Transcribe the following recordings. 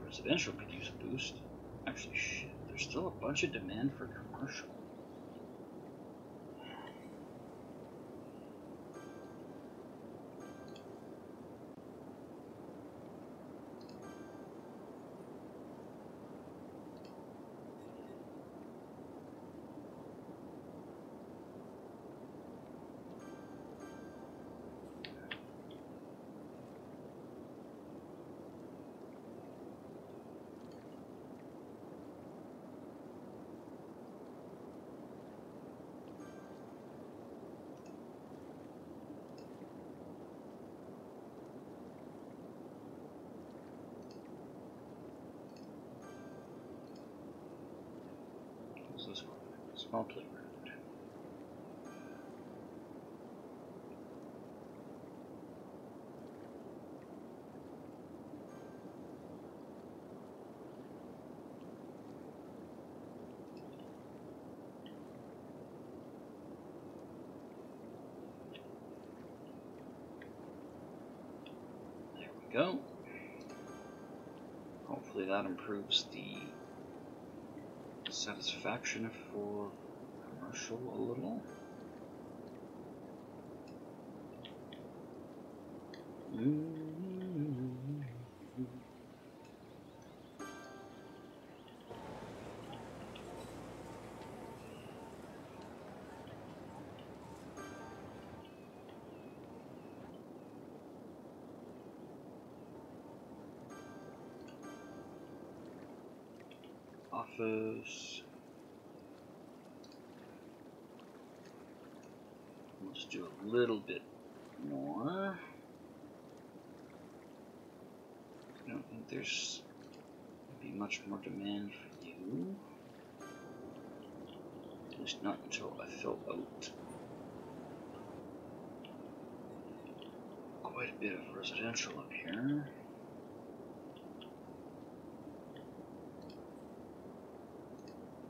Residential could use a boost. Actually, shit, there's still a bunch of demand for commercial. This one, small playground. There we go. Hopefully that improves the satisfaction for commercial a little. Office. Let's do a little bit more. I don't think there's gonna be much more demand for you. At least not until I fill out quite a bit of residential up here.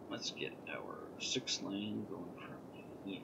Let's get our 6-lane going from here.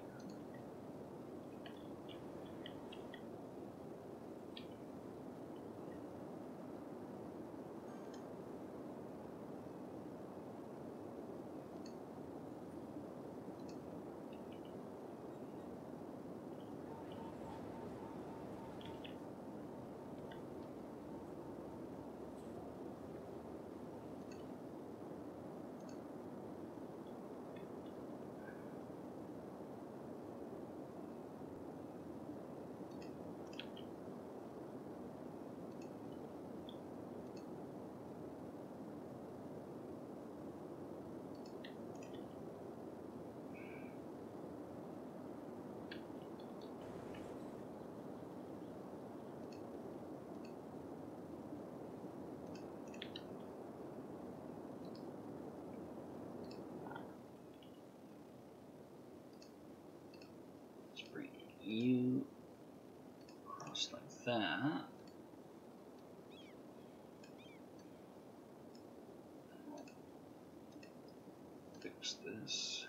Bring you across like that. Fix this.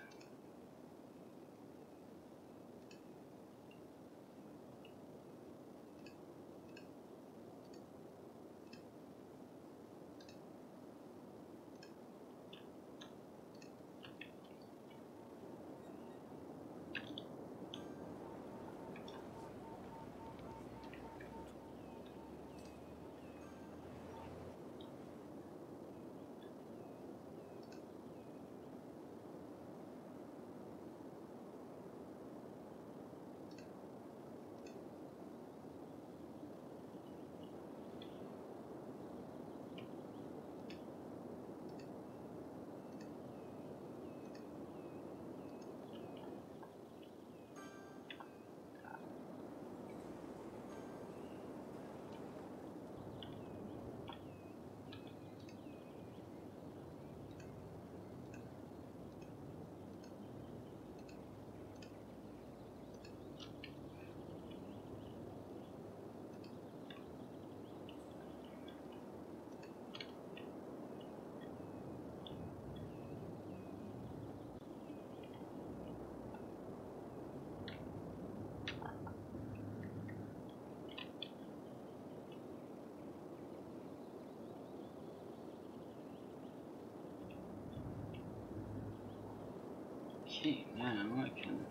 Okay, now I can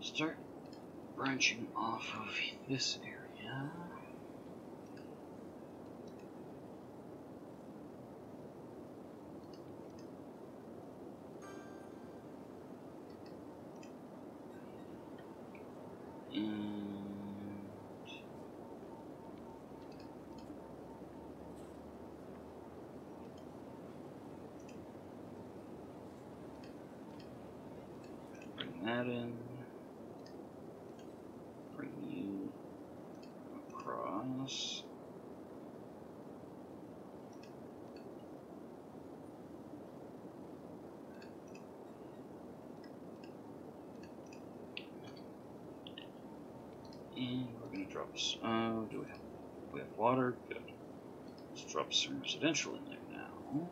start branching off of this area. That in, bring you across. And we're going to drop some, we have water? Good. Let's drop some residential in there now.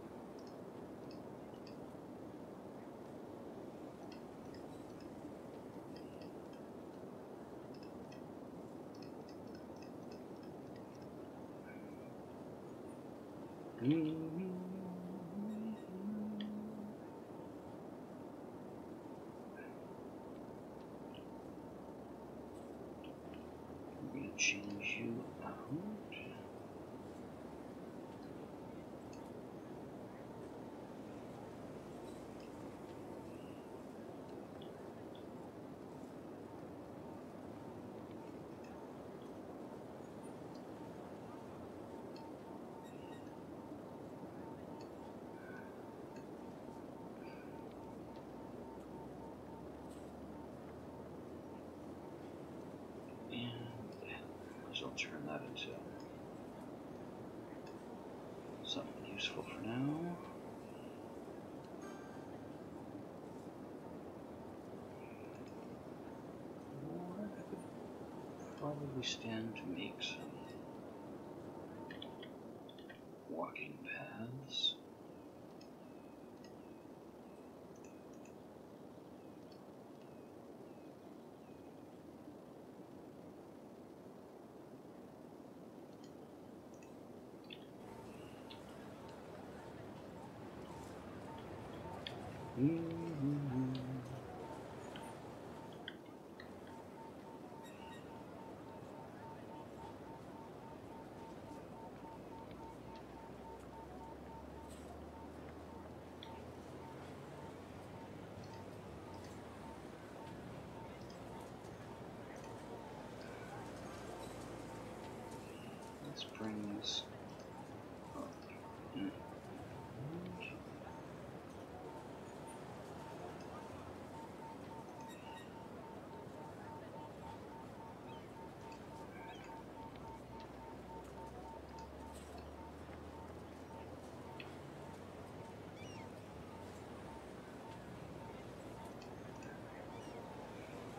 We're going to change you out. So I'll turn that into something useful for now. Or I could probably stand to make some walking paths. Let's bring this up.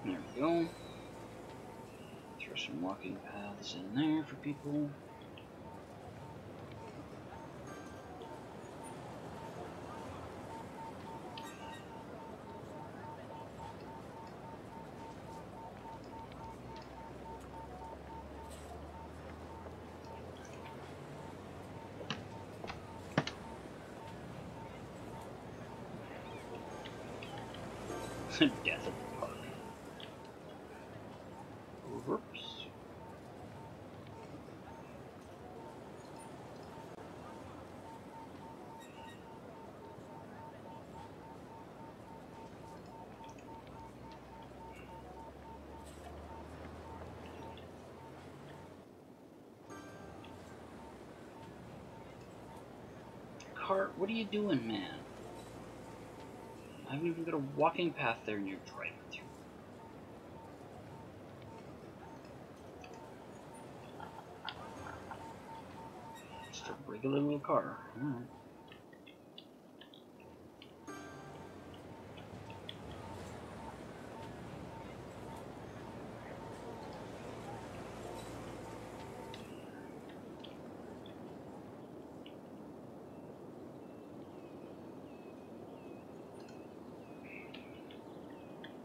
There we go. Throw some walking paths in there for people. Death of the park. Whoops. Cart, what are you doing, man? I haven't even got a walking path there and you're driving through. Just a regular little car.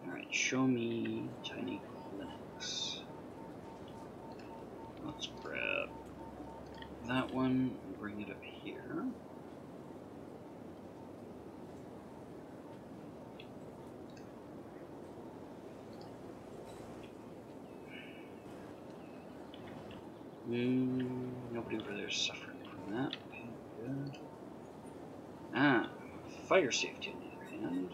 Alright. Show me tiny clinics. Let's grab that one and bring it up here. Nobody over there is suffering from that. Okay, good. Ah, fire safety on the other hand.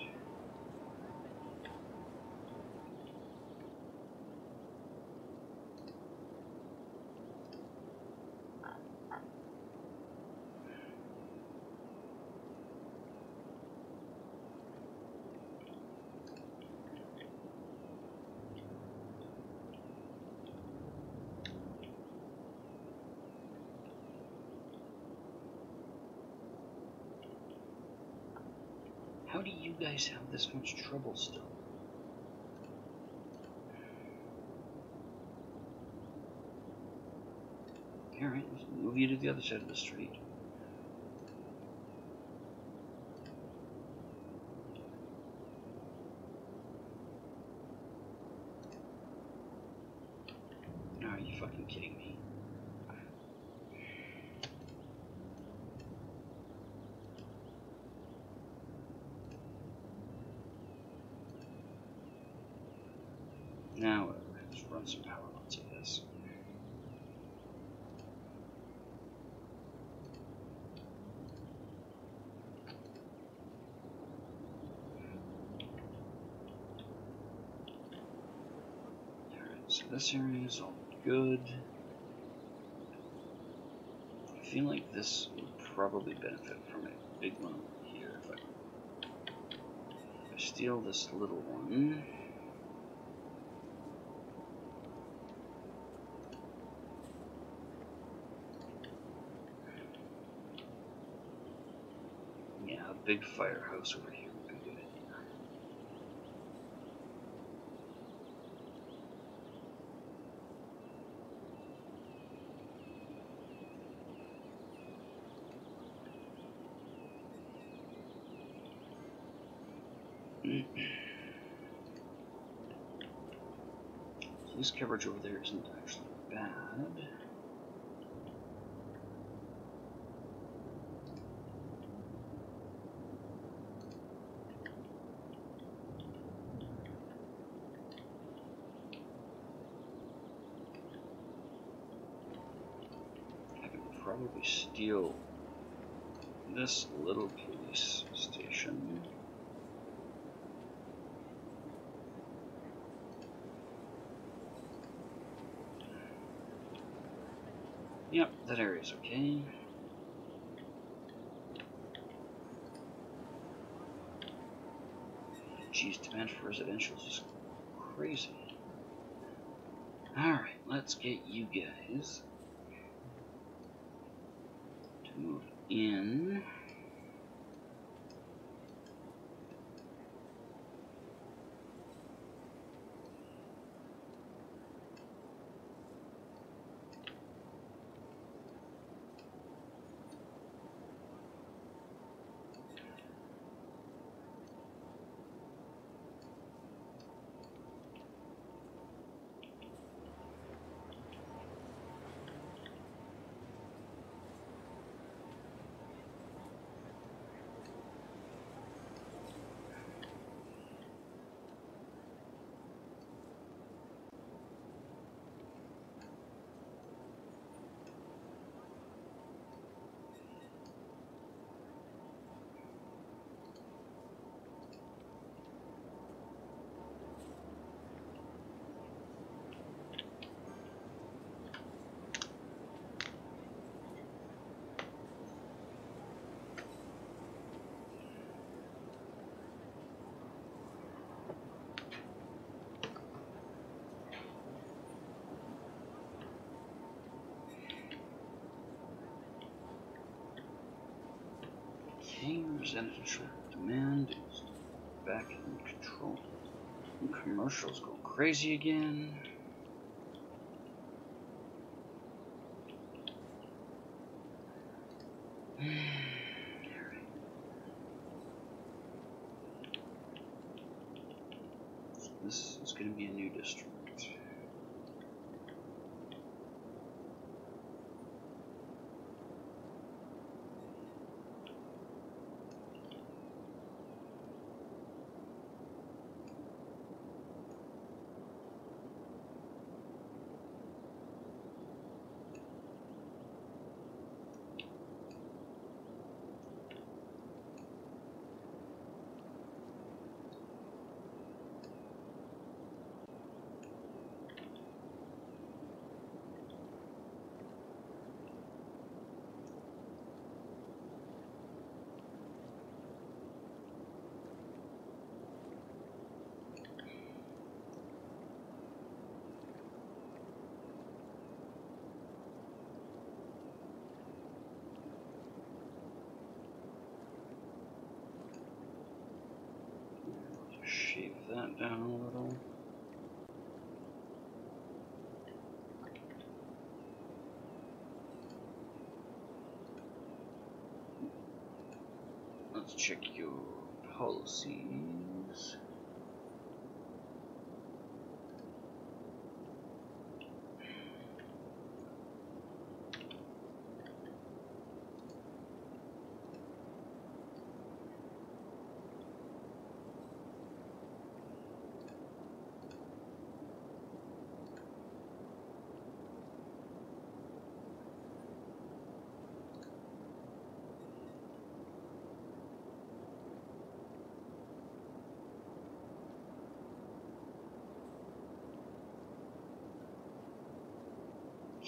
How do you guys have this much trouble still? Alright, let's move you to the other side of the street. Are you fucking kidding me? Now, let's run some power lines, I guess. Alright, so this area is all good. I feel like this would probably benefit from a big one over here. If I steal this little one. Yeah, a big firehouse over here would be a good idea. Police coverage over there isn't actually bad. I can probably steal this little police station. Yep, that area's okay. Geez, demand for residential is just crazy. Alright, let's get you guys to move in. Okay, residential demand is back in control. And commercials go crazy again. So this is going to be a new district. that down a little. Let's check your policies.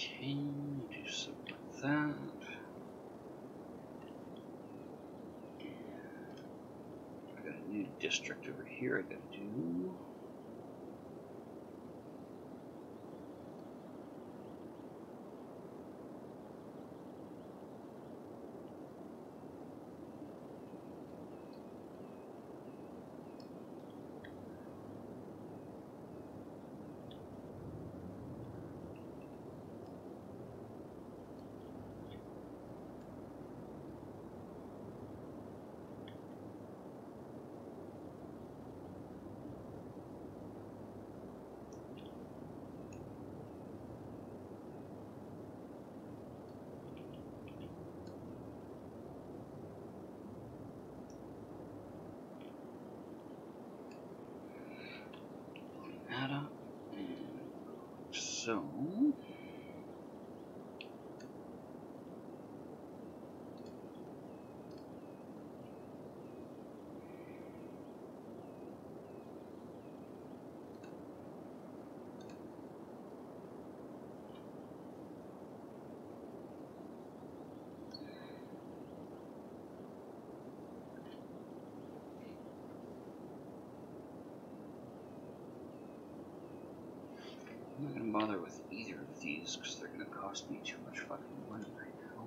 Okay, do something like that. I got a new district over here I gotta do. That up. And so. I'm not gonna bother with either of these because they're gonna cost me too much fucking money right now.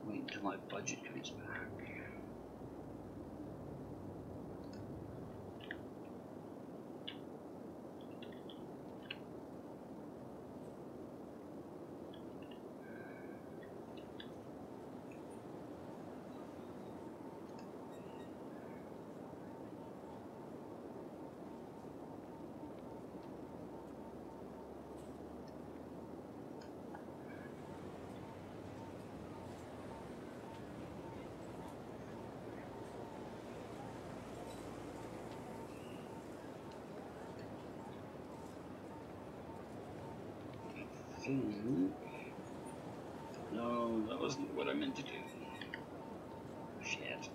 Wait until my budget comes back. No, that wasn't what I meant to do. Shit.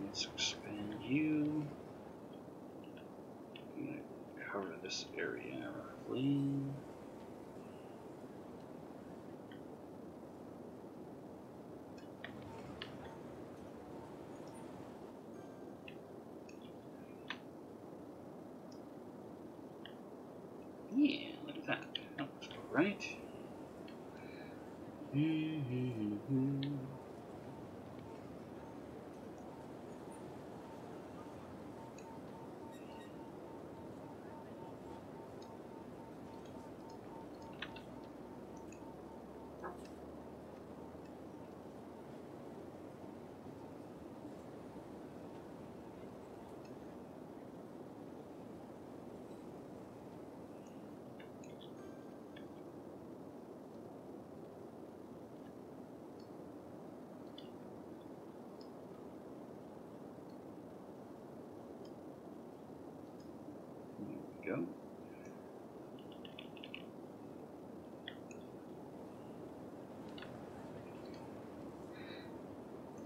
Let's expand you. I'm going to cover this area roughly. Yeah, look at that. That looks all right.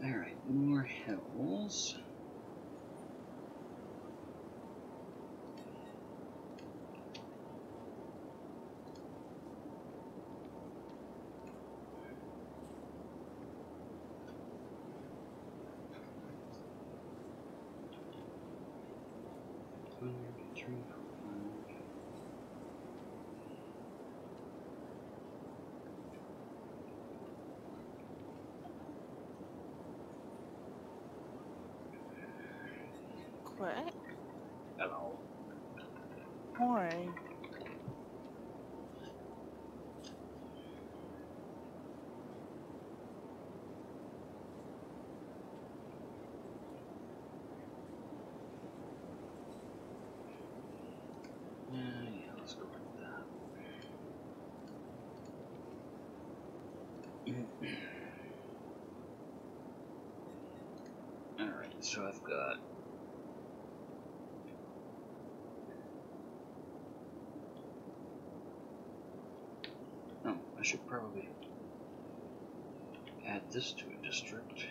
Alright, more hills. What? Hello. Why? Yeah, let's go like that. Alright, so I've got... Oh, I should probably add this to a district.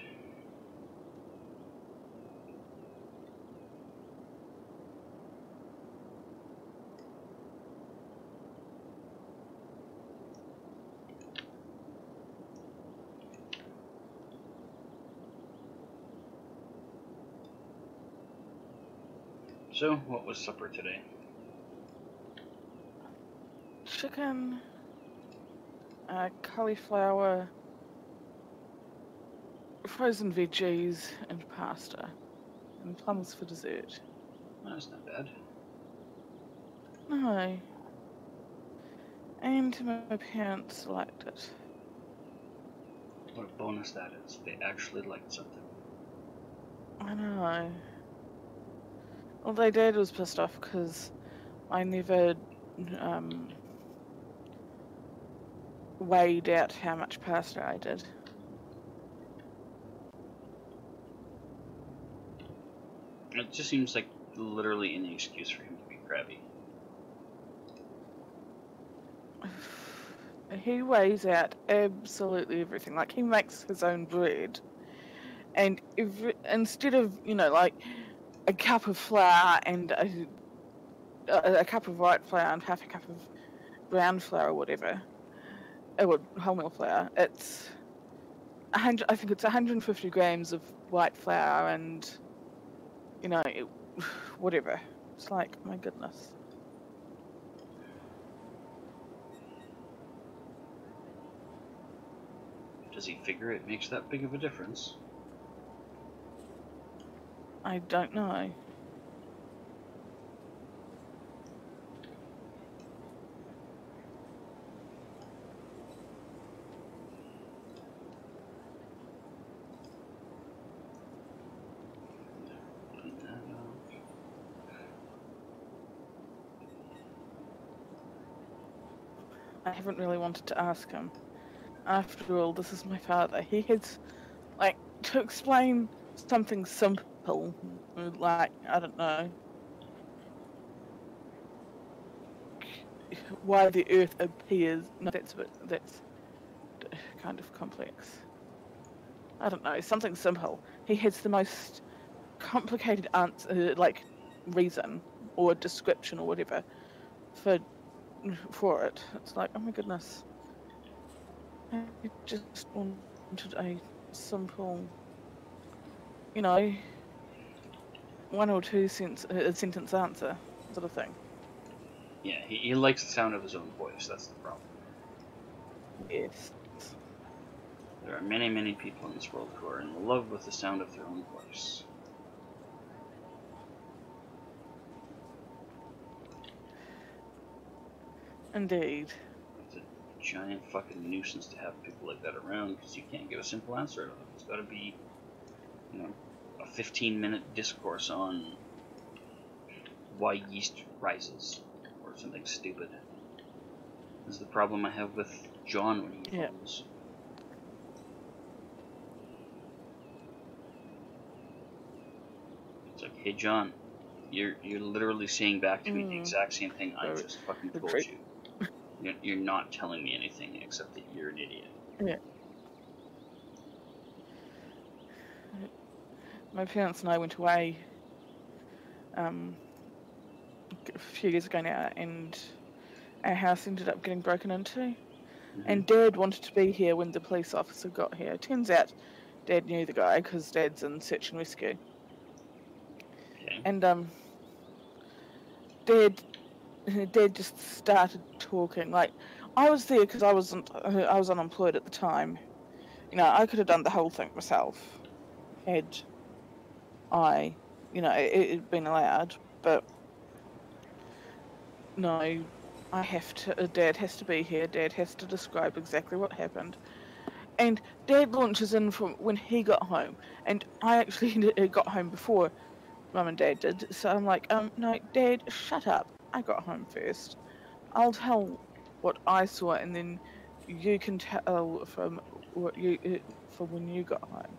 So, what was supper today? Chicken, cauliflower, frozen veggies, and pasta, and plums for dessert. Well, that's not bad. No. And my parents liked it. What a bonus that is. They actually liked something. I know. Although Dad was pissed off because I never weighed out how much pasta I did. It just seems like literally any excuse for him to be crabby. He weighs out absolutely everything. Like, he makes his own bread. And instead of, like a cup of flour and a cup of white flour and half a cup of brown flour or whatever, or wholemeal flour, it's I think it's 150 grams of white flour and, whatever. It's like, my goodness. Does he figure it makes that big of a difference? I don't know. I haven't really wanted to ask him. After all, this is my father. He has, like, to explain something simple, like, I don't know, why the Earth appears. No, that's kind of complex. I don't know, something simple. He has the most complicated answer, like, reason or description or whatever for it. It's like, oh my goodness. I just wanted a simple, you know, one or two sentence answer sort of thing. Yeah, he likes the sound of his own voice, that's the problem. Yes. There are many, many people in this world who are in love with the sound of their own voice. Indeed. It's a giant fucking nuisance to have people like that around because you can't get a simple answer out of them. It's got to be, a 15-minute discourse on why yeast rises or something stupid. This is the problem I have with John when he phones. It's like, hey John, you're literally saying back to me the exact same thing I just fucking told you. You're not telling me anything except that you're an idiot. Yeah. My parents and I went away a few years ago now, and our house ended up getting broken into. Mm-hmm. And Dad wanted to be here when the police officer got here. Turns out Dad knew the guy because Dad's in search and rescue. Okay. And Dad just started talking. Like, I was there because I was unemployed at the time. You know, I could have done the whole thing myself had I, it had been allowed. But no, I have to. Dad has to be here. Dad has to describe exactly what happened. And Dad launches in from when he got home, and I actually got home before Mum and Dad did. So I'm like, no, Dad, shut up. I got home first. I'll tell what I saw, and then you can tell from what you from when you got home.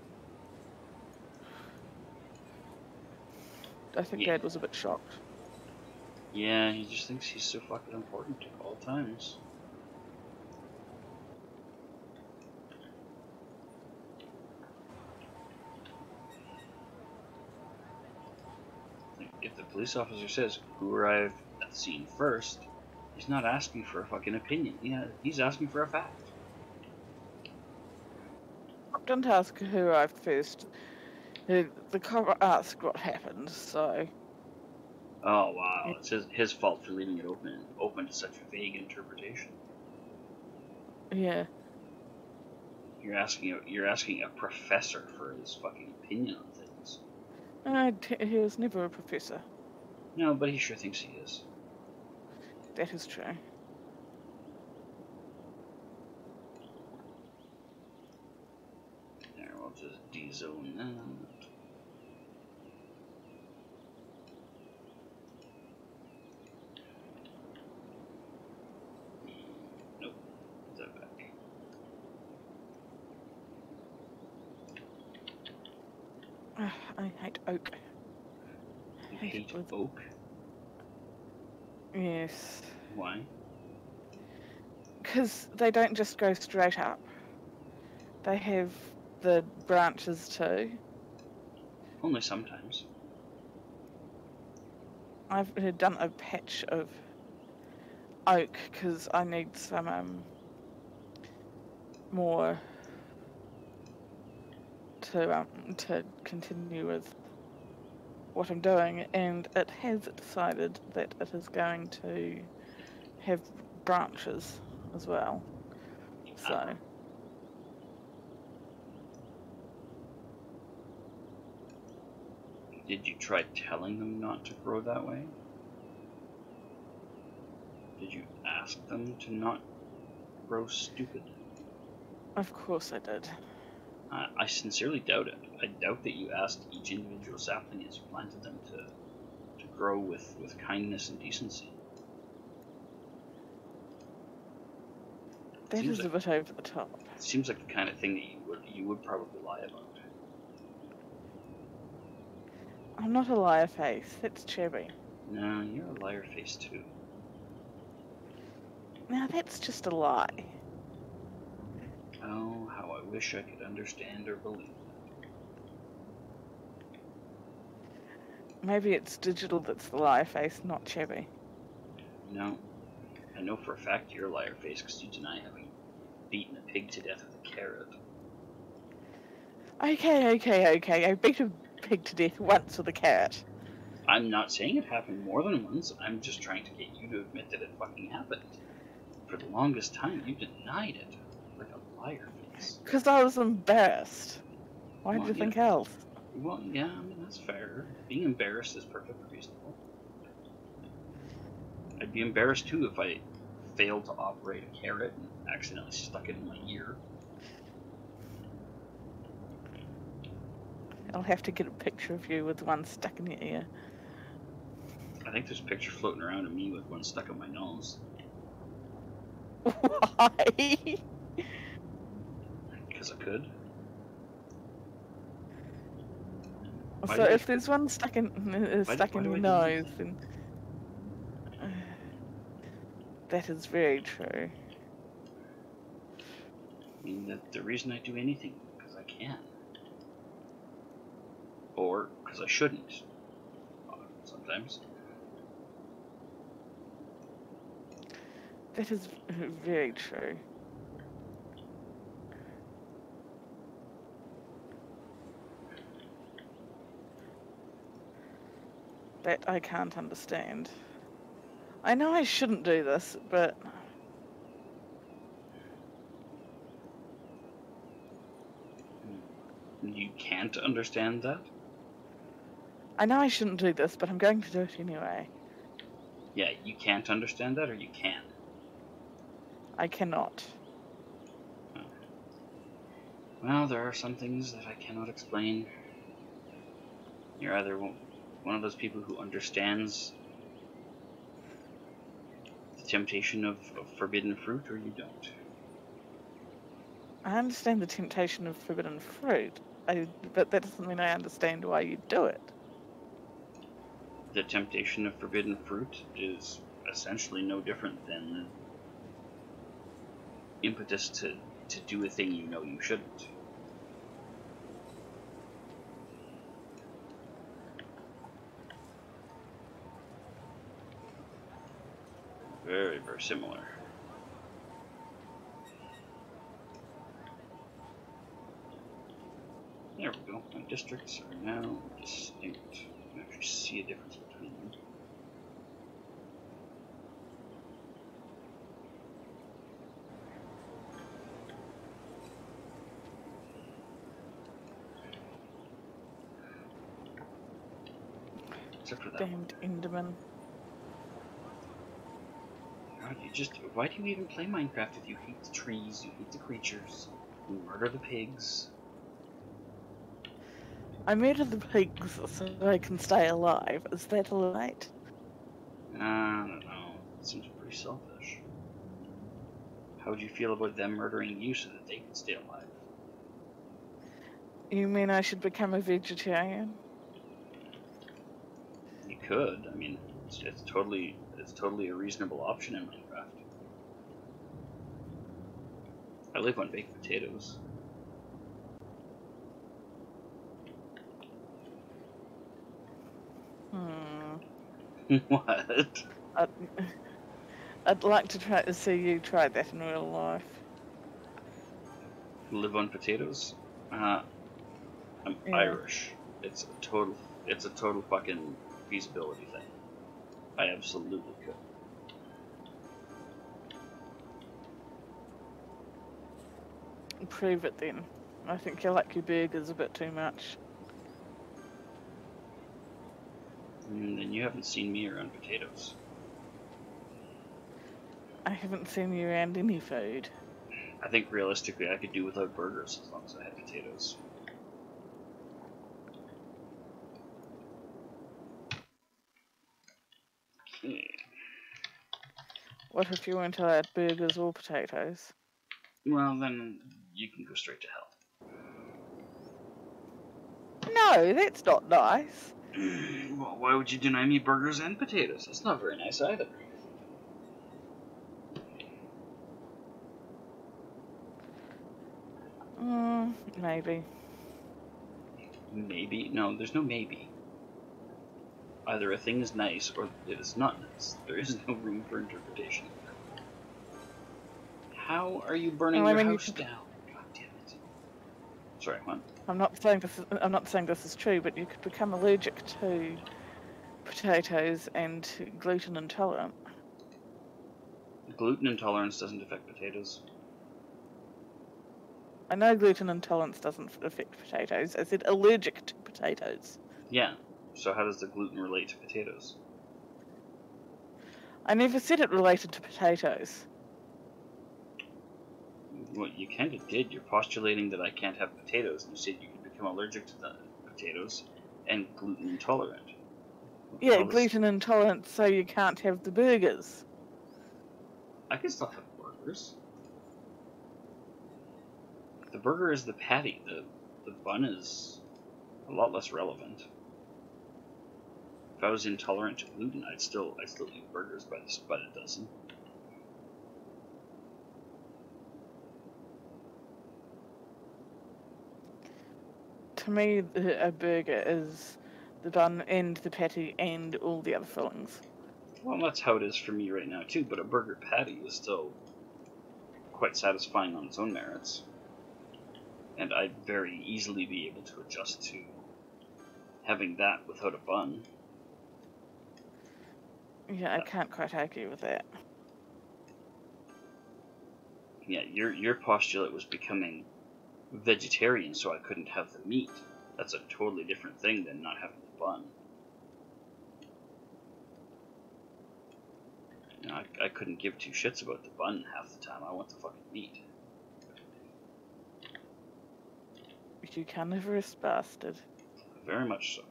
I think Yeah. Dad was a bit shocked. Yeah, he just thinks he's so fucking important at all times. Like, if the police officer says who arrived at the scene first, he's not asking for a fucking opinion. Yeah, he's asking for a fact. Don't ask who arrived first. The cop asked what happened, so. Oh wow, it's his fault for leaving it open to such vague interpretation. Yeah. You're asking a professor for his fucking opinion on things. He was never a professor. No, but he sure thinks he is. That is true. There, we'll just de-zone that. Nope, put that back. I hate oak. You hate oak? Yes. Why? Because they don't just go straight up. They have the branches too. Only sometimes. I've done a patch of oak because I need some more to continue with what I'm doing, and it has decided that it is going to have branches as well. So did you try telling them not to grow that way? Did you ask them to not grow stupid? of course I did. I sincerely doubt it. I doubt that you asked each individual sapling as you planted them to grow with kindness and decency. That is a bit over the top. It seems like the kind of thing that you would probably lie about. I'm not a liar face. That's Chevy. No, you're a liar face too. Now that's just a lie. Oh, how I wish I could understand or believe that. Maybe it's digital that's the liar face, not Chevy. No, I know for a fact you're a liar face because you deny having beaten a pig to death with a carrot. Okay. I beat a pig to death once with a carrot. I'm not saying it happened more than once. I'm just trying to get you to admit that it fucking happened. For the longest time, you denied it. Like a liar face. Because I was embarrassed. Why did you think else? Well, yeah, I mean, that's fair. Being embarrassed is perfectly reasonable. I'd be embarrassed too if I failed to operate a carrot and accidentally stuck it in my ear. I'll have to get a picture of you with one stuck in your ear. I think there's a picture floating around of me with one stuck in my nose. Why? Because I could. So if there's one stuck in your nose, then that is very true. I mean, the reason I do anything is because I can. because I shouldn't. Sometimes. That is very true. That I can't understand. I know I shouldn't do this, but You can't understand that? I know I shouldn't do this, but I'm going to do it anyway. Yeah, you can't understand that, or you can? I cannot. Oh. Well, there are some things that I cannot explain. You're either one of those people who understands the temptation of forbidden fruit, or you don't. I understand the temptation of forbidden fruit, but that doesn't mean I understand why you do it. The temptation of forbidden fruit is essentially no different than the impetus to do a thing you know you shouldn't. Very, very similar. There we go. My districts are now distinct. You can actually see a difference between them. Except for that Damned Enderman. God, why do you even play Minecraft if you hate the trees, you hate the creatures, you murder the pigs? I murder the pigs so I can stay alive. Is that alright? I don't know. It seems pretty selfish. How would you feel about them murdering you so that they can stay alive? You mean I should become a vegetarian? You could. I mean, it's totally a reasonable option in Minecraft. I live on baked potatoes. What? I'd like to try to see you try that in real life. Live on potatoes? I'm Yeah. Irish. It's a total fucking feasibility thing. I absolutely could. Prove it then. I think you like your burgers a bit too much. Then you haven't seen me around potatoes. I haven't seen you around any food. I think realistically I could do without burgers as long as I had potatoes. Okay. What if you weren't allowed burgers or potatoes? Well, then you can go straight to hell. No, that's not nice. Well, why would you deny me burgers and potatoes? That's not very nice either. Maybe. Maybe? No, there's no maybe. Either a thing is nice or it is not nice. There is no room for interpretation. How are you burning your house down? God damn it. Sorry, what? I'm not saying this is true, but you could become allergic to potatoes and gluten intolerant. Gluten intolerance doesn't affect potatoes. I know gluten intolerance doesn't affect potatoes. I said allergic to potatoes. Yeah, so how does the gluten relate to potatoes? I never said it related to potatoes. Well, you kind of did. You're postulating that I can't have potatoes, and you said you could become allergic to the potatoes and gluten intolerant. Yeah, gluten intolerant, so you can't have the burgers. I can still have burgers. The burger is the patty. The bun is a lot less relevant. If I was intolerant to gluten, I'd still eat burgers by the dozen. To me, a burger is the bun and the patty and all the other fillings. Well, that's how it is for me right now too, but a burger patty is still quite satisfying on its own merits. And I'd very easily be able to adjust to having that without a bun. Yeah, I can't quite argue with that. Yeah, your postulate was becoming vegetarian so I couldn't have the meat. That's a totally different thing than not having the bun. You know, I couldn't give two shits about the bun half the time. I want the fucking meat. You carnivorous bastard. Very much so.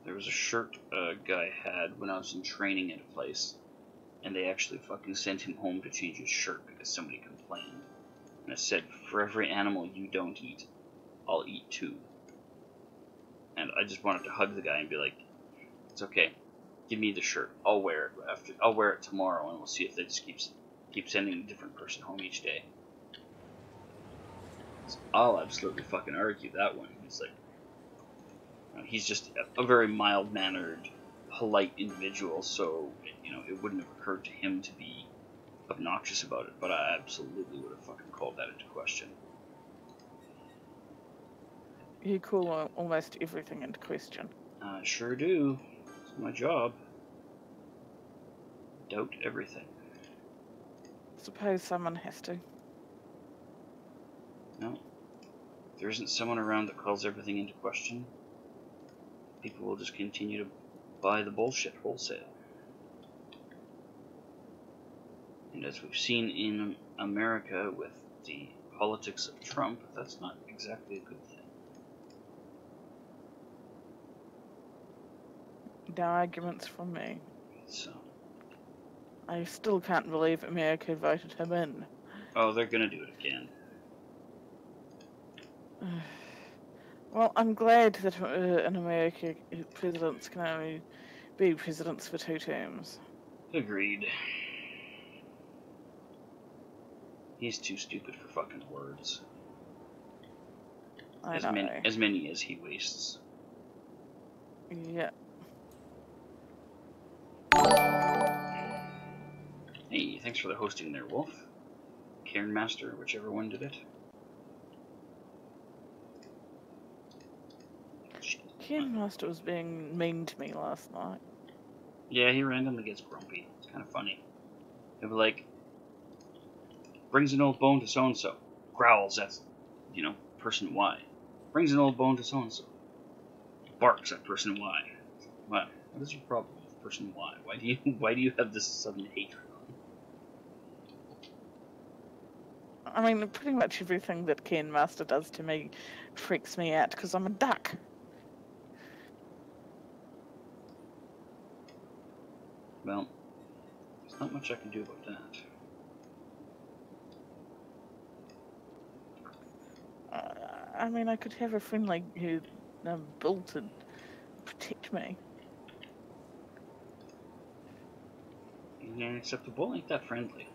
There was a shirt a guy had when I was in training at a place, and they actually fucking sent him home to change his shirt because somebody complained. And it said, "For every animal you don't eat, I'll eat two." And I just wanted to hug the guy and be like, "It's okay. Give me the shirt. I'll wear it after. I'll wear it tomorrow, and we'll see if they just keep sending a different person home each day." So I'll absolutely fucking argue that one. It's like, you know, he's just a very mild-mannered, polite individual, so you know it wouldn't have occurred to him to be obnoxious about it. But I absolutely would have fucking called that into question. You call almost everything into question. I sure do. It's my job. Doubt everything. Suppose someone has to. No. If there isn't someone around that calls everything into question, people will just continue to buy the bullshit wholesale. And as we've seen in America with the politics of Trump, that's not exactly a good thing. No arguments from me. So. I still can't believe America voted him in. Oh, they're gonna do it again. Well, I'm glad that in America presidents can only be presidents for 2 terms. Agreed. He's too stupid for fucking words. I know. As many as he wastes. Yeah. Hey, thanks for the hosting there, Wolf. Cairn Master, whichever one did it. Ken Master was being mean to me last night. Yeah, he randomly gets grumpy. It's kind of funny. He'll be like, brings an old bone to so-and-so. Growls at, you know, person Y. Brings an old bone to so-and-so. Barks at person Y. What is your problem with person Y? Why do you have this sudden hatred on? I mean, pretty much everything that Ken Master does to me freaks me out because I'm a duck. Well, there's not much I can do about that. I mean, I could have a friend like who built to protect me. Yeah, except the bull ain't that friendly.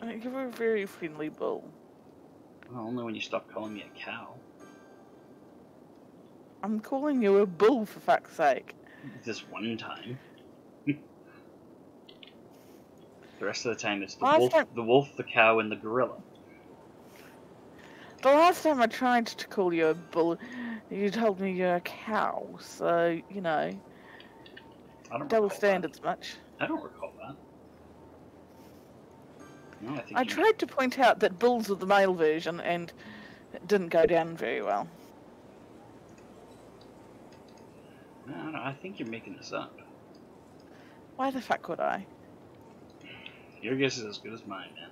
You're a very friendly bull. Well, only when you stop calling me a cow. I'm calling you a bull, for fuck's sake. This one time. The rest of the time it's the wolf, the cow, and the gorilla. The last time I tried to call you a bull, you told me you're a cow, so, you know, double standards much. I don't recall that. No, I tried to point out that bulls are the male version, and it didn't go down very well. No, I think you're making this up. Why the fuck would I? Your guess is as good as mine, man.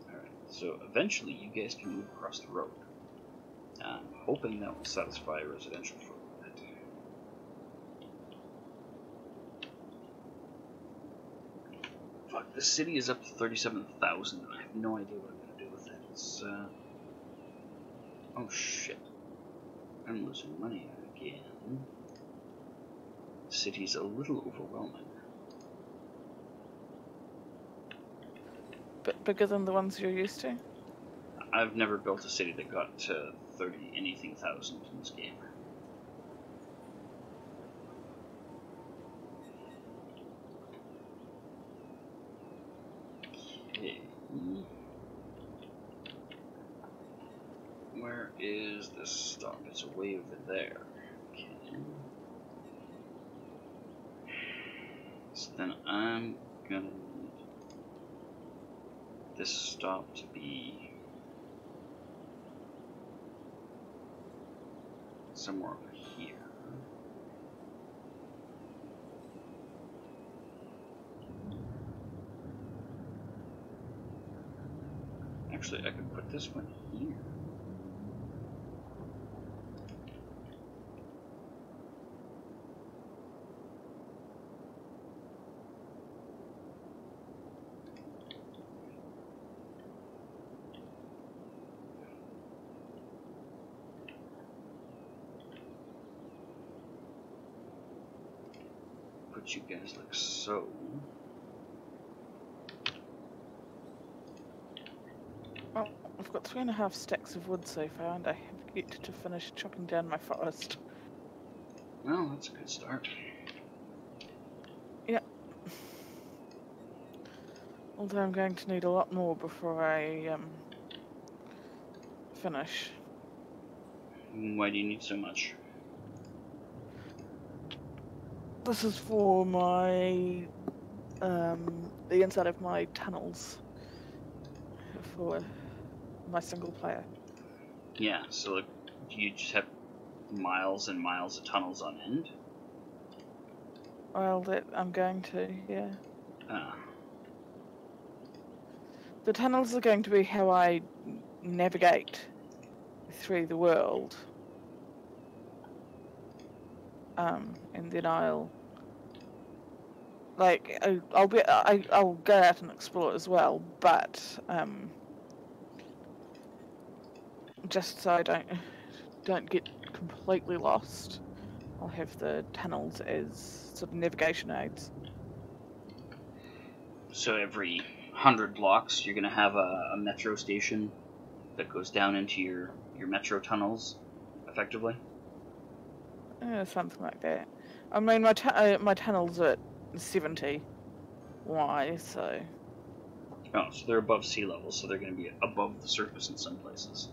Alright, so eventually you guys can move across the road. I'm hoping that will satisfy residential for a bit. Fuck, the city is up to 37,000 and I have no idea what I'm going to do with it. It's, oh shit. I'm losing money again. The city's a little overwhelming. But bigger than the ones you're used to? I've never built a city that got to 30 anything thousand in this game. Okay. Where is this stop? It's way over there. Okay. So then I'm gonna need this stop to be somewhere over here. Actually, I could put this one here. Put you guys like so. Oh, I've got 3.5 stacks of wood so far, and I have yet to finish chopping down my forest. Well, that's a good start. Yeah. Although I'm going to need a lot more before I finish. Why do you need so much? This is for my the inside of my tunnels for my single player. Yeah, so like, do you just have miles and miles of tunnels on end? Well, that I'm going to, yeah. Ah. The tunnels are going to be how I navigate through the world. And then I'll go out and explore as well, but just so I don't get completely lost, I'll have the tunnels as sort of navigation aids. So every 100 blocks, you're gonna have a metro station that goes down into your metro tunnels, effectively. Something like that. I mean, my tunnels are at 70 wide, so. Oh, so they're above sea level, so they're gonna be above the surface in some places.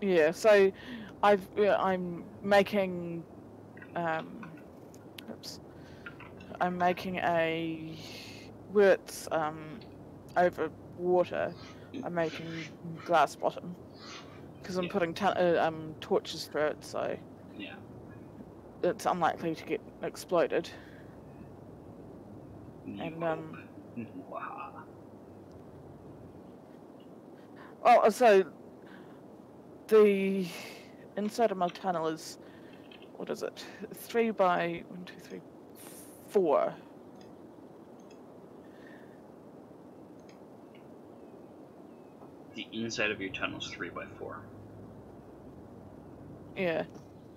Yeah, so I'm making I'm making a where it's over water. I'm making glass bottom because I'm putting torches through it, so yeah, it's unlikely to get exploded. Oh, so the inside of my tunnel is, what is it? 3 by 1, 2, 3, 4. The inside of your tunnel is 3 by 4. Yeah.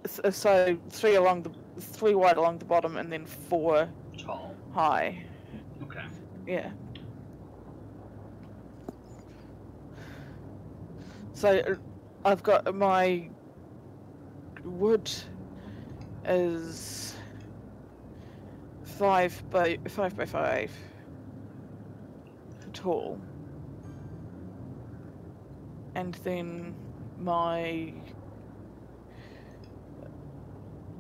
So 3 wide along the bottom, and then 4 tall, high. Okay. Yeah. So I've got my wood is 5 by 5 tall, and then my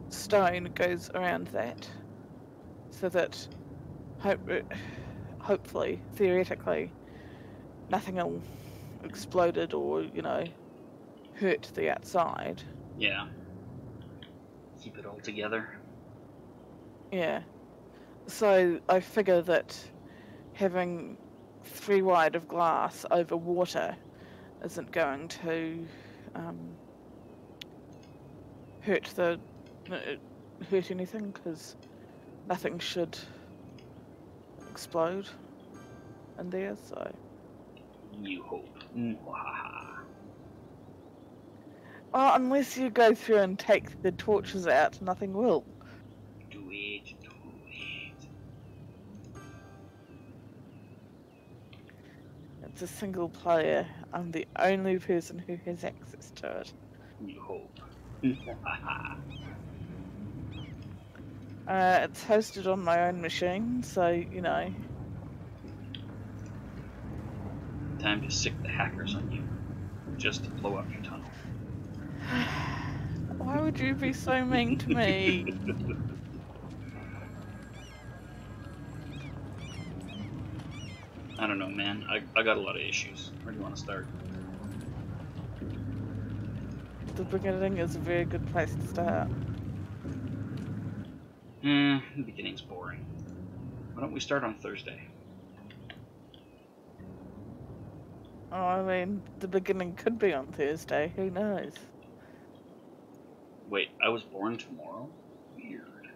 stone goes around that, so that hopefully, theoretically, nothing will exploded or, hurt the outside. Yeah. Keep it all together. Yeah. So I figure that having 3 wide of glass over water isn't going to hurt anything, because nothing should explode in there, so. You hope. Well, unless you go through and take the torches out, nothing will. Do it. It's a single player. I'm the only person who has access to it. You hope. It's hosted on my own machine, so, you know. Time to sick the hackers on you, just to blow up your tunnel. Why would you be so mean to me? I don't know, man. I got a lot of issues. Where do you want to start? The beginning is a very good place to start. The beginning's boring. Why don't we start on Thursday? Oh, I mean, the beginning could be on Thursday. Who knows? Wait, I was born tomorrow? Weird.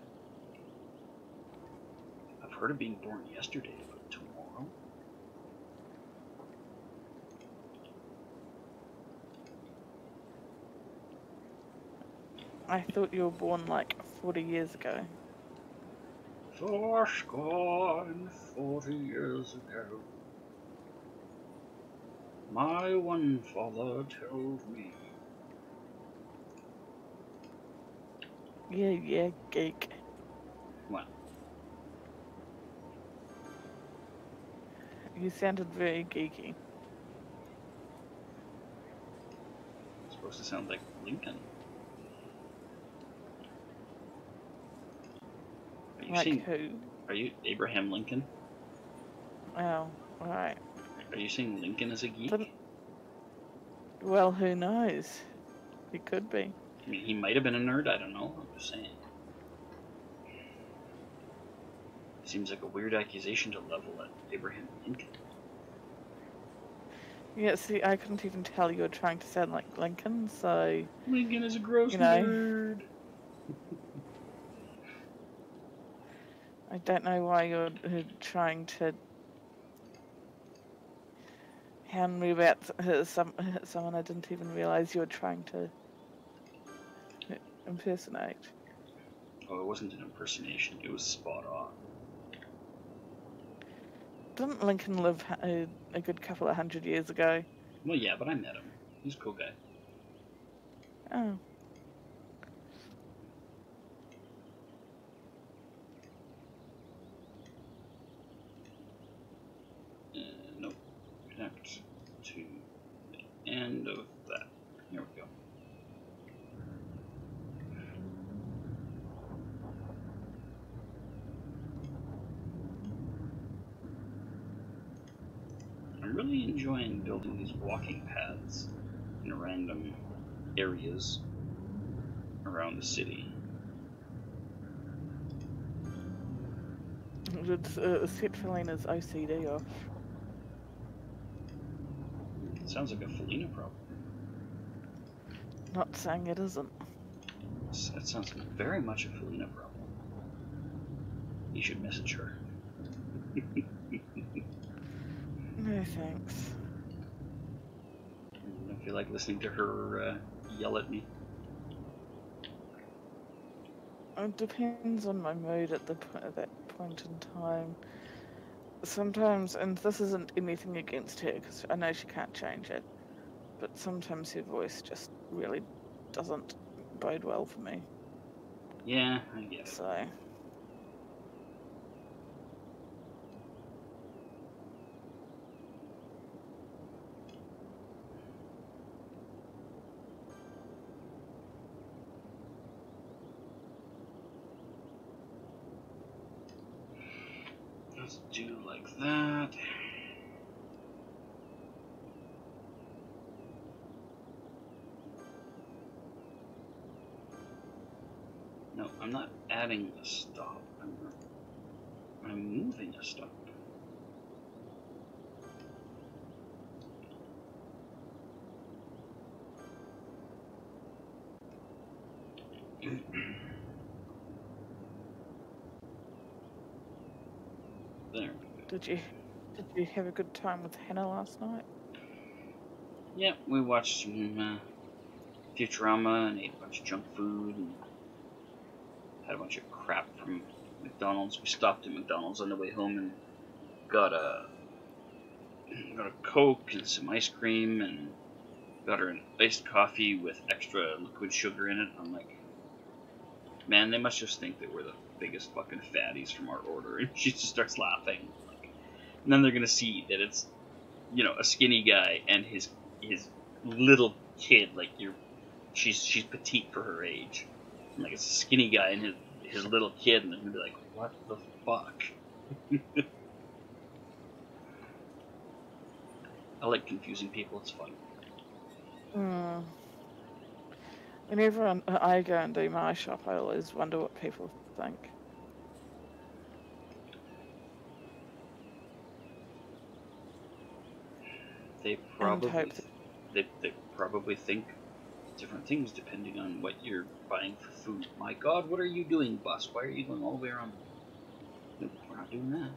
I've heard of being born yesterday, but tomorrow? I thought you were born like 40 years ago. 40 years ago, my one father told me. Yeah, geek. What? You sounded very geeky. It's supposed to sound like Lincoln. Are you Like saying, who? are you Abraham Lincoln? Oh, right. Are you saying Lincoln is a geek? But, well, who knows? He could be. I mean, he might have been a nerd, I don't know, I'm just saying. Seems like a weird accusation to level at Abraham Lincoln. Yeah, see, I couldn't even tell you were trying to sound like Lincoln, so... Lincoln is a gross nerd. I don't know why you're trying to hand me about someone I didn't even realize you were trying to impersonate. Oh, it wasn't an impersonation, it was spot on. Didn't Lincoln live a good couple of 100 years ago? Well, yeah, but I met him. He's a cool guy. Oh. Nope. Connect to the end of that. Here we go. I'm really enjoying building these walking paths in random areas around the city. It's set Felina's OCD off. It sounds like a Felina problem. Not saying it isn't. That sounds very much a Felina problem. You should message her. No thanks. I don't feel like listening to her yell at me. It depends on my mood at that point in time. Sometimes, and this isn't anything against her, because I know she can't change it, but sometimes her voice just really doesn't bode well for me. Yeah, I get it. So... Let's do like that. No, I'm not adding a stop. I'm moving a stop. There. Did you have a good time with Hannah last night? Yeah, we watched some Futurama and ate a bunch of junk food and had a bunch of crap from McDonald's. We stopped at McDonald's on the way home and got a got a Coke and some ice cream, and got her an iced coffee with extra liquid sugar in it. I'm like, man, they must just think that we're the biggest fucking fatties from our order. And she just starts laughing. Like, and then they're gonna see that it's, you know, a skinny guy and his little kid. Like, she's petite for her age. And, like, it's a skinny guy and his little kid, and they're gonna be like, what the fuck? I like confusing people. It's fun. Whenever I go and do my shop, I always wonder what people think. They probably think different things depending on what you're buying for food. My God, what are you doing, bus? Why are you going all the way around? No, we're not doing that.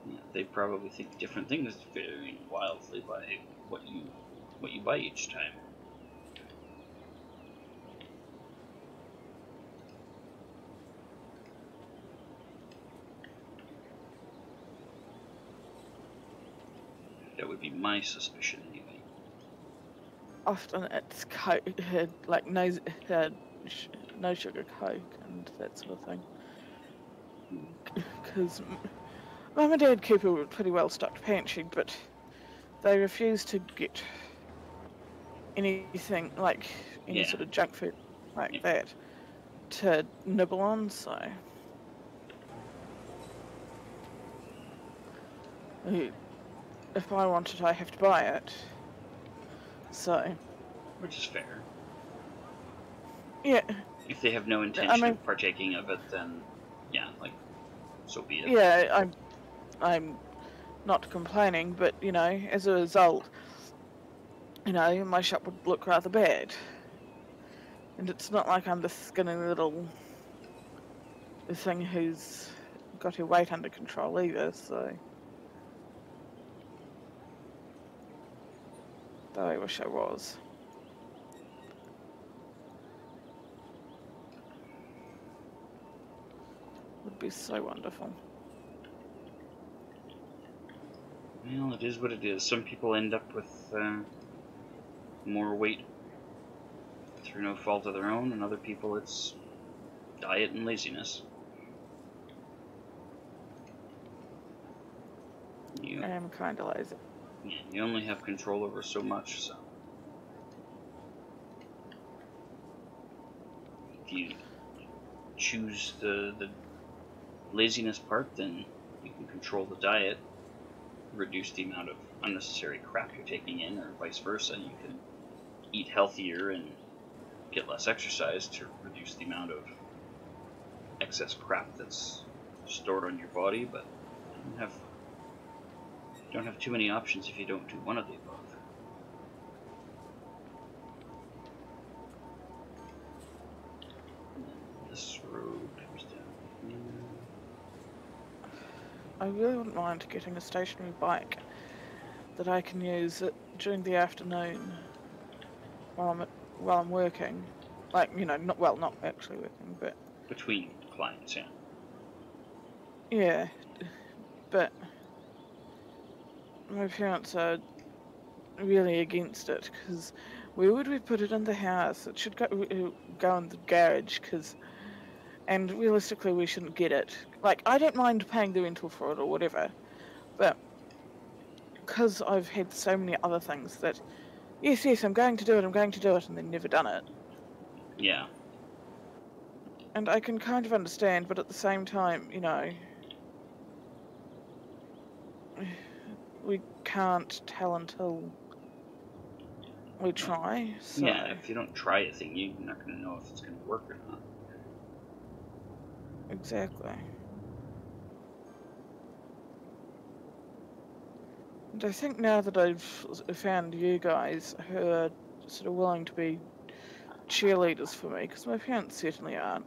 Yeah, they probably think different things varying wildly by what you buy each time. That would be my suspicion, anyway. Often it's Coke, like no sugar Coke and that sort of thing. Because Mum and Dad keep a pretty well stocked pantry, but they refuse to get anything like any sort of junk food like that to nibble on. So if I want it, I have to buy it. So, which is fair. Yeah. If they have no intention of partaking of it, then yeah, like, so be it. Yeah, I'm not complaining, but you know, as a result, you know, my shop would look rather bad. And it's not like I'm the skinny little thing who's got her weight under control either, so. Though I wish I was. Would be so wonderful. Well, it is what it is. Some people end up with more weight through no fault of their own, and other people it's diet and laziness. I am kind of lazy. Yeah, you only have control over so much, so if you choose the laziness part, then you can control the diet, reduce the amount of unnecessary crap you're taking in, or vice versa. You can eat healthier and get less exercise to reduce the amount of excess crap that's stored on your body, but you don't have too many options if you don't do one of the above. This road comes down here. I really wouldn't mind getting a stationary bike that I can use during the afternoon while I'm working. Like, you know, not actually working, but between clients, yeah. Yeah, but my parents are really against it, because where would we put it in the house? It should go in the garage, and realistically we shouldn't get it. Like, I don't mind paying the rental for it or whatever, but because I've had so many other things that, yes, I'm going to do it, and then never done it. Yeah. And I can kind of understand, but at the same time, you know, we can't tell until we try. So. Yeah, if you don't try a thing, you're not going to know if it's going to work or not. Exactly. And I think now that I've found you guys who are sort of willing to be cheerleaders for me, because my parents certainly aren't.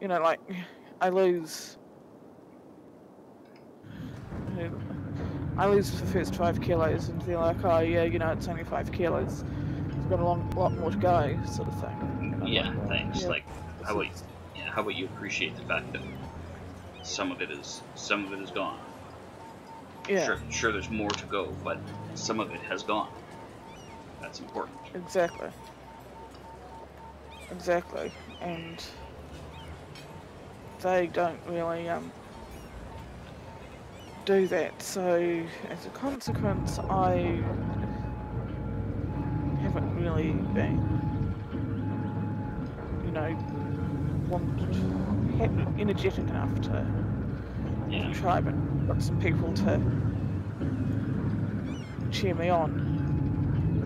You know, like, I lose the first 5 kilos, and they're like, oh yeah, you know, it's only 5 kilos. You've got a lot more to go, sort of thing. Yeah, like, thanks. Yeah, like, how about you appreciate the fact that some of it is gone. Yeah. Sure, there's more to go, but some of it has gone. That's important. Exactly. Exactly. And they don't really do that. So as a consequence, I haven't really been, you know, energetic enough to Yeah. try, but got some people to cheer me on.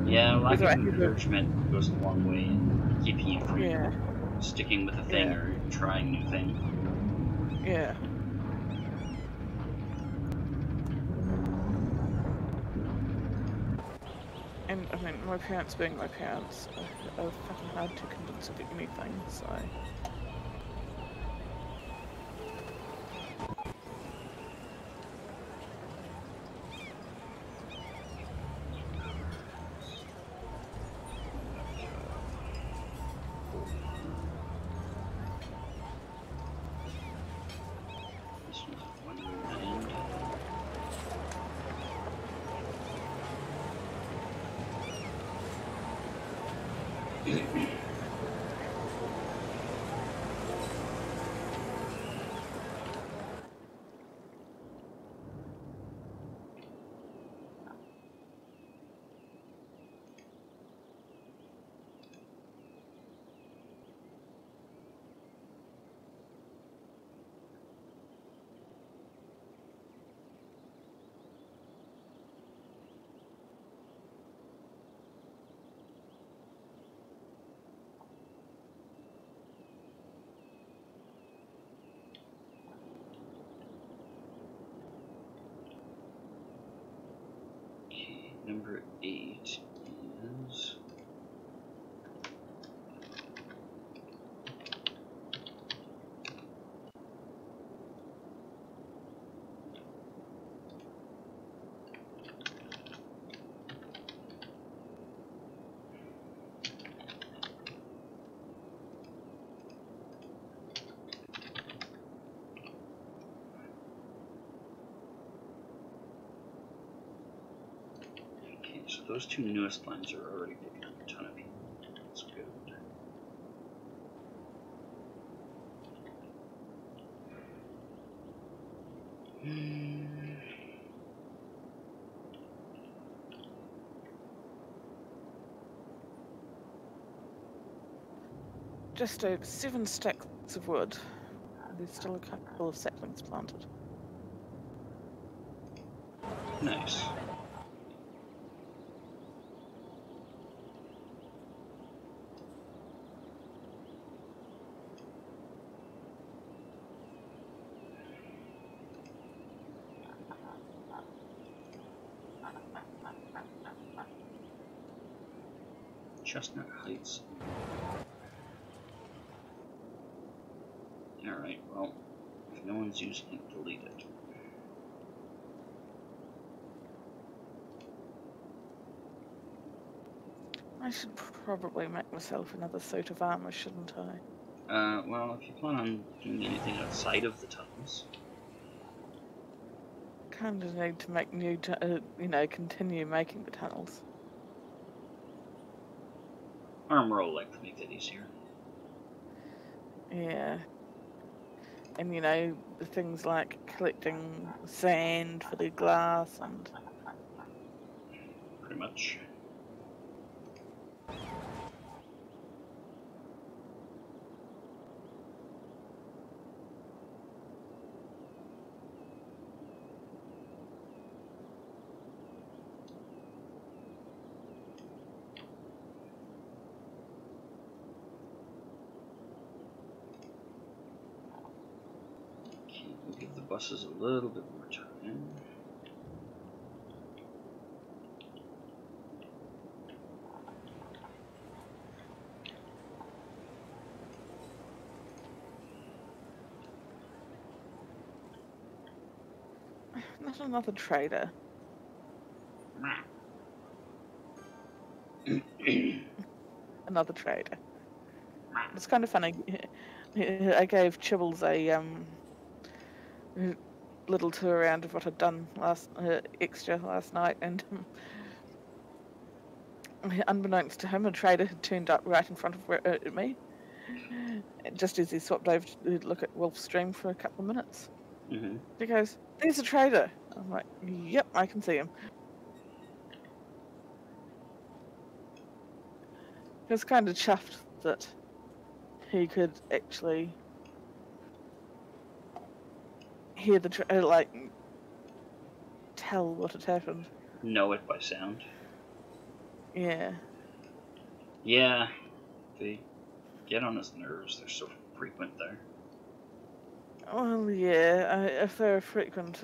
Yeah, lack Whether of I ever, encouragement goes a long way in keeping you from yeah, sticking with a thing yeah, or trying new thing. yeah. And I mean, my parents being my parents are fucking hard to convince of anything, so. This one's a one-way land. Okay, number 8 is... Okay, so those two newest lines are already picking up a ton of people. That's good. Just over 7 stacks of wood. There's still a couple of saplings planted. Nice. Chestnut Heights. Alright, well, if no one's using it, delete it. I should probably make myself another suit of armor, shouldn't I? Well, if you plan on doing anything outside of the tunnels... Kind of need to make new, continue making the tunnels. Armor will like to make that easier. Yeah. And the things like collecting sand for the glass and... Pretty much. We'll give the buses a little bit more time. Not another trader. Another trader. It's kind of funny. I gave Chibbles a a little tour around of what I'd done extra last night, and unbeknownst to him, a trader had turned up right in front of me, just as he swapped over to look at Wolf Stream for a couple of minutes. Mm-hmm. He goes, "There's a trader." I'm like, "Yep, I can see him." He was kind of chuffed that he could actually hear the tell what had happened. Know it by sound. Yeah. Yeah, they get on his nerves. They're so frequent there. Well, yeah. If they were frequent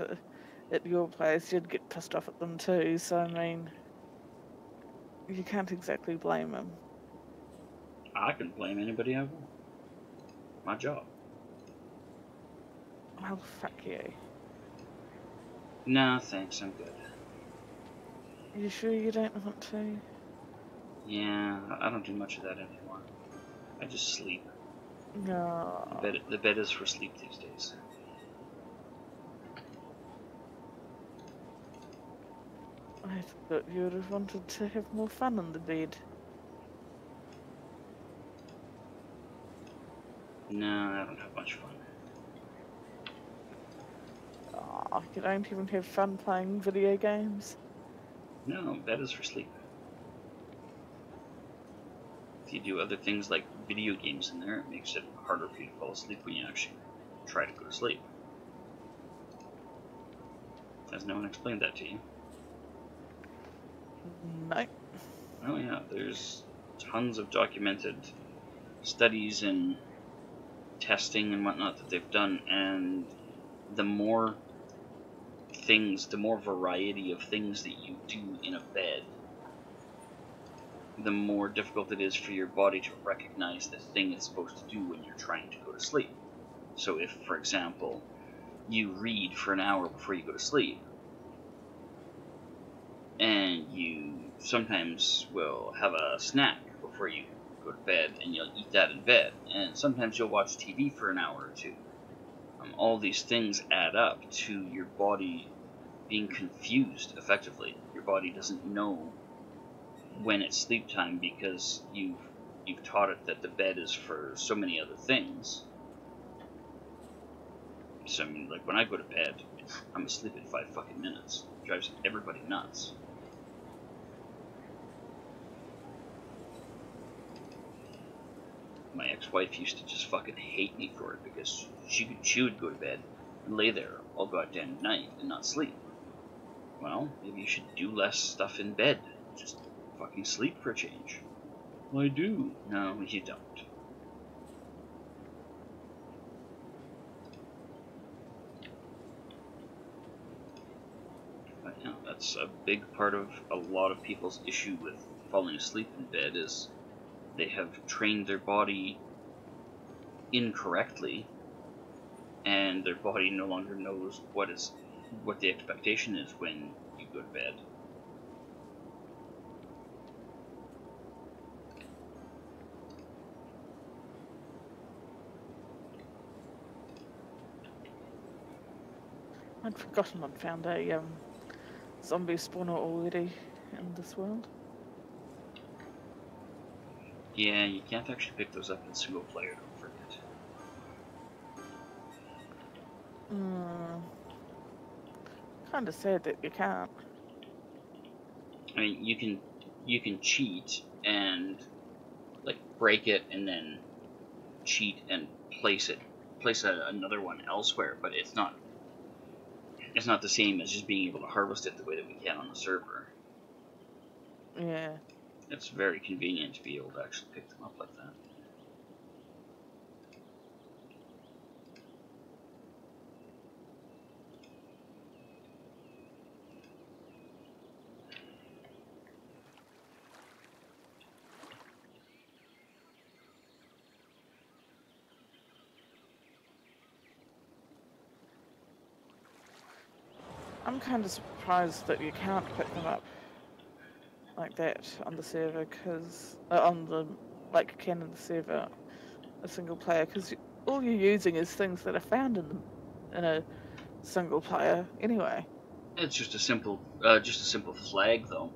at your place, you'd get pissed off at them too. So I mean, you can't exactly blame them. I can blame anybody I want. My job. Well, fuck you. No, thanks. I'm good. You sure you don't want to? Yeah, I don't do much of that anymore. I just sleep. No. The bed is for sleep these days. I thought you would have wanted to have more fun in the bed. No, I don't have much fun. Oh, you don't even have fun playing video games? No, bed is for sleep. If you do other things like video games in there, it makes it harder for you to fall asleep when you actually try to go to sleep. Has no one explained that to you? No. Oh yeah, there's tons of documented studies and testing and whatnot that they've done, and the more variety of things that you do in a bed, the more difficult it is for your body to recognize the thing it's supposed to do when you're trying to go to sleep. So if, for example, you read for an hour before you go to sleep, and you sometimes will have a snack before you go to bed, and you'll eat that in bed, and sometimes you'll watch TV for an hour or two. All these things add up to your body being confused, effectively. Your body doesn't know when it's sleep time because you've taught it that the bed is for so many other things. So I mean, like when I go to bed, I'm asleep in 5 fucking minutes. It drives everybody nuts. My ex-wife used to just fucking hate me for it because she would go to bed and lay there all goddamn night and not sleep. Well, maybe you should do less stuff in bed. Just fucking sleep for a change. Well, I do. No, you don't. But yeah, that's a big part of a lot of people's issue with falling asleep in bed is they have trained their body incorrectly, and their body no longer knows what the expectation is when you go to bed. I'd forgotten I'd found a zombie spawner already in this world. Yeah, you can't actually pick those up in single player, don't forget. Kinda sad that you can't. I mean, you can cheat and like break it and then cheat and place another one elsewhere, but it's not the same as just being able to harvest it the way that we can on the server. Yeah. It's very convenient to be able to actually pick them up like that. I'm kind of surprised that you can't pick them up like that on the server, because on the Canon server, a single player, because all you're using is things that are found in a single player anyway. It's just a simple flag, though.